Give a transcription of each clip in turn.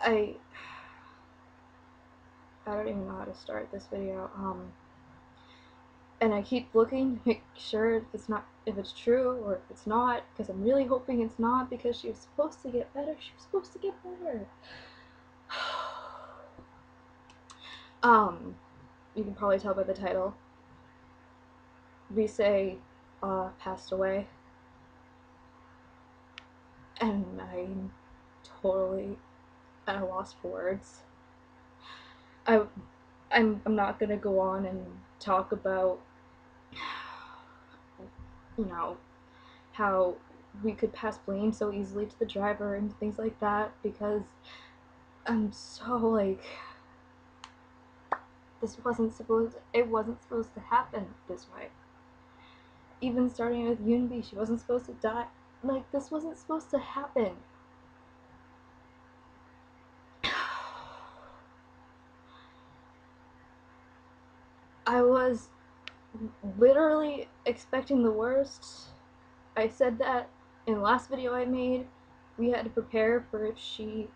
I don't even know how to start this video. And I keep looking to make sure if it's true or if it's not, because I'm really hoping it's not, because she was supposed to get better. She was supposed to get better. You can probably tell by the title. RiSe passed away, and I'm totally at a loss for words. I'm not gonna go on and talk about, you know, how we could pass blame so easily to the driver and things like that, because I'm so like, it wasn't supposed to happen this way. Even starting with EunB, she wasn't supposed to die. Like, this wasn't supposed to happen. I was literally expecting the worst. I said that in the last video I made. We had to prepare for if she,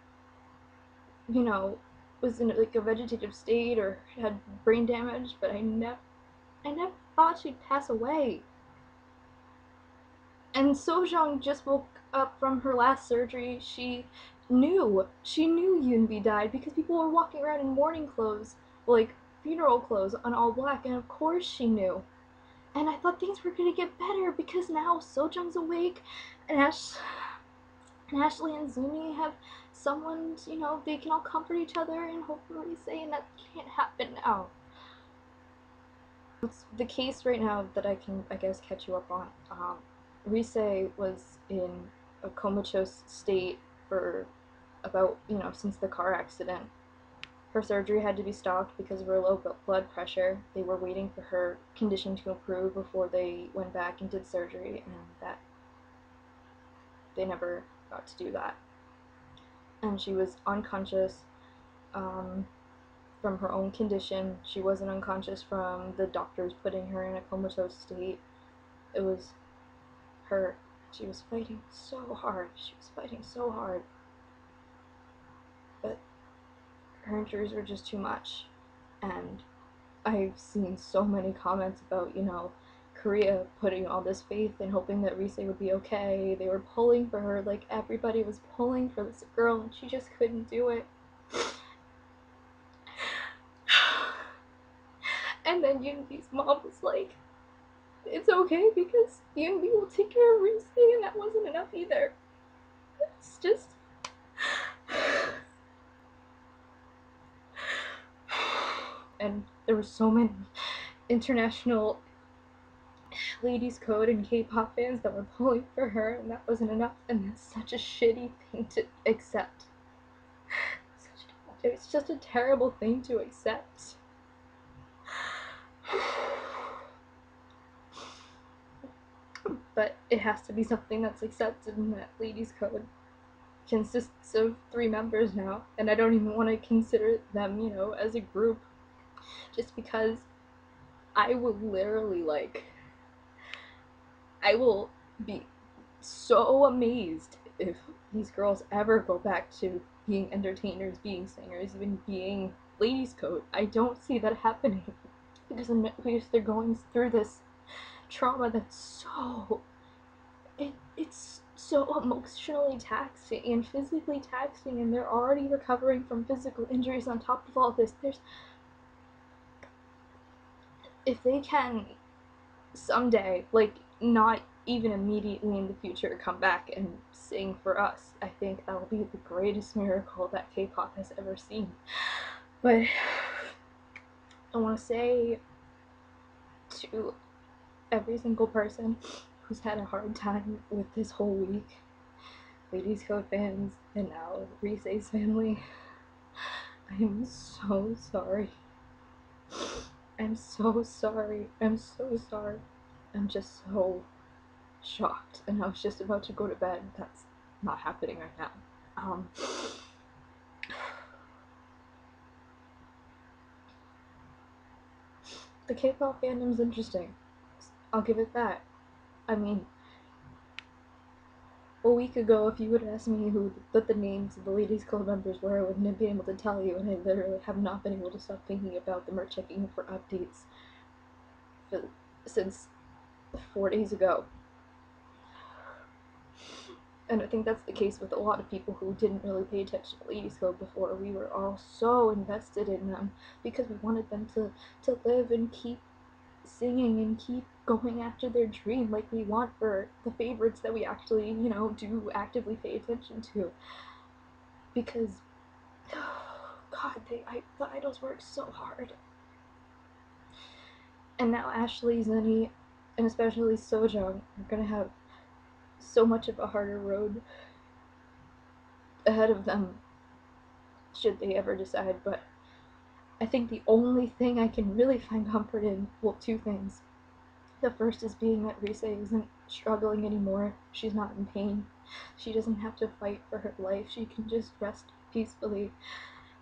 you know, was in like a vegetative state or had brain damage, but I never thought she'd pass away. And Sojong just woke up from her last surgery. She knew EunB died because people were walking around in mourning clothes, like funeral clothes, on all black, and of course she knew. And I thought things were gonna get better because now Sojong's awake, and Ashley and Zumi have someone, you know, they can all comfort each other and hopefully say, and that can't happen now. It's the case right now that I can, I guess, catch you up on. RiSe was in a comatose state for about, you know, since the car accident. Her surgery had to be stopped because of her low blood pressure. They were waiting for her condition to improve before they went back and did surgery, and that they never got to do that. And she was unconscious from her own condition. She wasn't unconscious from the doctors putting her in a comatose state. It was her. She was fighting so hard. She was fighting so hard. But her injuries were just too much. And I've seen so many comments about, you know, Korea putting all this faith and hoping that RiSe would be okay. They were pulling for her, like everybody was pulling for this girl, and she just couldn't do it. And then EunB's mom was like, it's okay because EunB will take care of RiSe, and that wasn't enough either. It's just... And there were so many international ladies code and K-pop fans that were pulling for her, and that wasn't enough, and that's such a shitty thing to accept. It's just a terrible thing to accept. But it has to be something that's accepted, and that ladies code consists of 3 members now, and I don't even want to consider them, you know, as a group, just because I will literally, like, I will be so amazed if these girls ever go back to being entertainers, being singers, even being ladies code. I don't see that happening because they're going through this trauma that's so... It's so emotionally taxing and physically taxing, and they're already recovering from physical injuries on top of all this. If they can someday, like, not even immediately in the future, come back and sing for us, I think that will be the greatest miracle that K-pop has ever seen. But I want to say to every single person who's had a hard time with this whole week, ladies code fans, and now RiSe's family, I am so sorry. I'm so sorry. I'm so sorry. I'm just so shocked, and I was just about to go to bed. That's not happening right now. The K-pop fandom's interesting. I'll give it that. I mean, a week ago, if you would ask me what the names of the ladies' code members were, I wouldn't have been able to tell you, and I literally have not been able to stop thinking about them or checking for updates since 4 days ago. And I think that's the case with a lot of people who didn't really pay attention to ladies' code before. We were all so invested in them because we wanted them to live and keep singing and keep going after their dream like we want for the favorites that we actually, you know, do actively pay attention to. Because, God, the idols work so hard. And now Ashley, Zenny, and especially Sojung are gonna have so much of a harder road ahead of them should they ever decide. But I think the only thing I can really find comfort in, well, two things. The first is being that RiSe isn't struggling anymore. She's not in pain. She doesn't have to fight for her life. She can just rest peacefully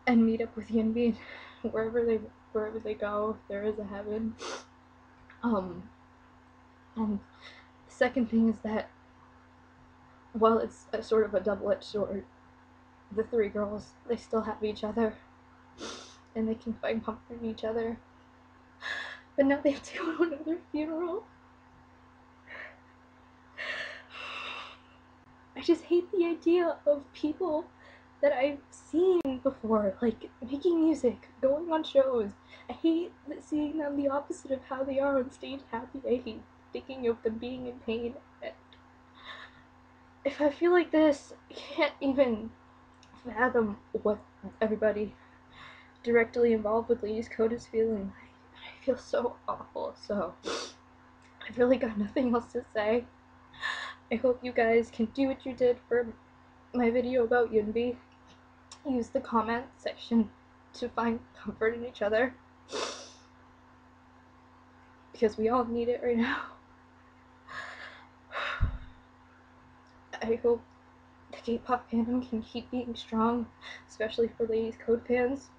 and meet up with EunB wherever they go. If there is a heaven. And the second thing is that, while it's a sort of a double-edged sword, the three girls, they still have each other, and they can find comfort in each other. But now they have to go to another funeral. I just hate the idea of people that I've seen before, like, making music, going on shows. I hate seeing them the opposite of how they are on stage, happy. I hate thinking of them being in pain. If I feel like this, I can't even fathom what everybody directly involved with Ladies Code is feeling. I feel so awful, so I've really got nothing else to say. I hope you guys can do what you did for my video about EunB. Use the comment section to find comfort in each other, because we all need it right now. I hope the K-pop fandom can keep being strong, especially for Ladies Code fans.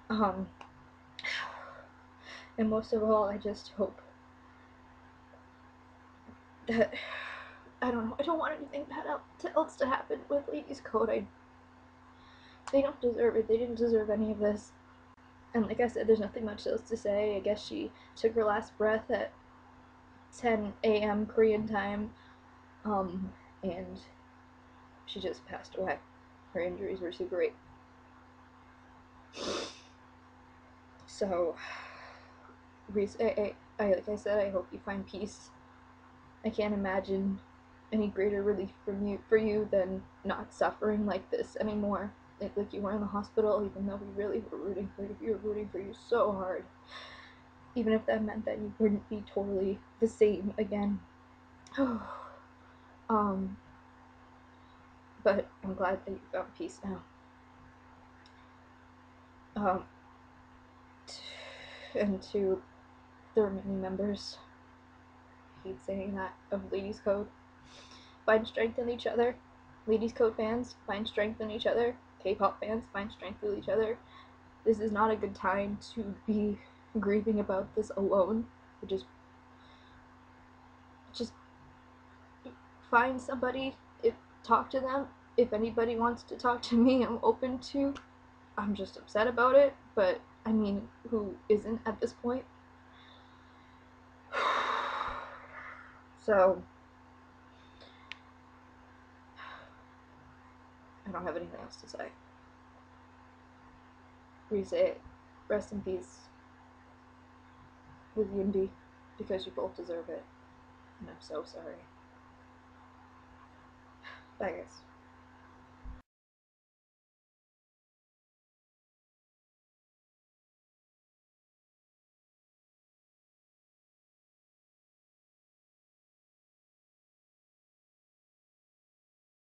And most of all, I just hope that, I don't know, I don't want anything bad else to happen with Ladies Code. They don't deserve it. They didn't deserve any of this. And like I said, there's nothing much else to say. I guess she took her last breath at 10 a.m. Korean time, and she just passed away. Her injuries were too great. So, RiSe, like I said, I hope you find peace. I can't imagine any greater relief for you than not suffering like this anymore. Like you were in the hospital, even though we really were rooting for you. We were rooting for you so hard. Even if that meant that you wouldn't be totally the same again. But I'm glad that you found peace now. And to the remaining members, I hate saying that, of Ladies Code, find strength in each other. Ladies Code fans, find strength in each other. K-pop fans, find strength in each other. This is not a good time to be grieving about this alone. Just find somebody, talk to them. If anybody wants to talk to me, I'm open to. I'm just upset about it, but I mean, who isn't at this point? So, I don't have anything else to say. RiSe, rest in peace with EunB, because you both deserve it, and I'm so sorry. Bye, guys.